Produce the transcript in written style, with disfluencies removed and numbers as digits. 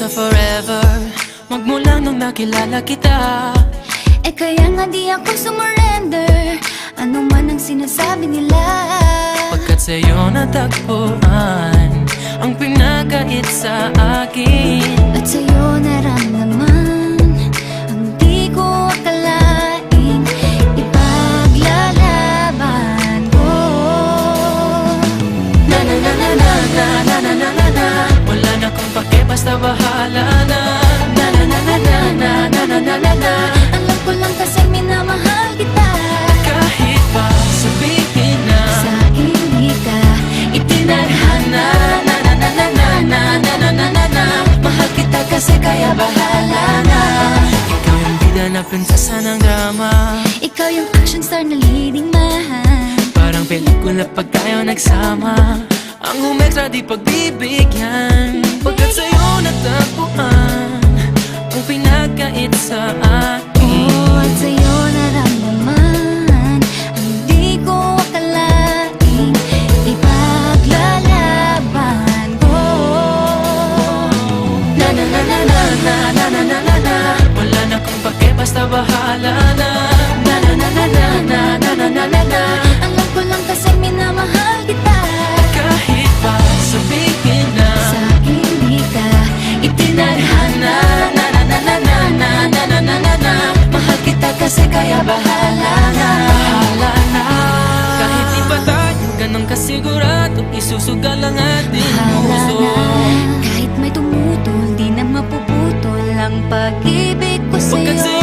sa forever, magmula nung nakilala kita. Eh kaya nga di ako sumurrender, ano man ang sinasabi nila. Pagkat sa'yo natagpuan ang pinagkait sa akin. At sa'yo naramdaman ang di ko akalaing ipaglalaban ko. Na na na na na na na na na na na. Wala na kung pake, basta bahala na. Na na na na na na na na na na na. Alam ko lang kasi minamahal kita. Kahit pa sabihin na Sa hindi ka itinadhana. Na na na na na na na na na na na. Mahal kita kasi kaya bahala na. Ikaw yung bida na prinsesa ng drama. ikaw yung action star na leading man. Parang pelikula pag tayo nagsama. Ang umextra di pagbibigyan. Pagkat sa'yo natagpuan ang pinagkait sa akin. Oh, at sa'yo naramdaman ang di ko akalaing ipaglalaban ko. Na na na na na na na na na na na. Wala na kung pake, basta bahala na. Na na na na na na na na na na na. Alam ko lang kasi minamahal kita. Kahit pa sabihin na Sa hindi ka itinadhana. Na na na na na na na na na na na. Mahal kita kasi kaya bahala na. Bahala na. Kahit di pa tayo ganun kasigurado, isusugal ang ating bahala puso. na. Kahit may tumutol, di na mapuputol ang pag-ibig ko Pagkat sa'yo.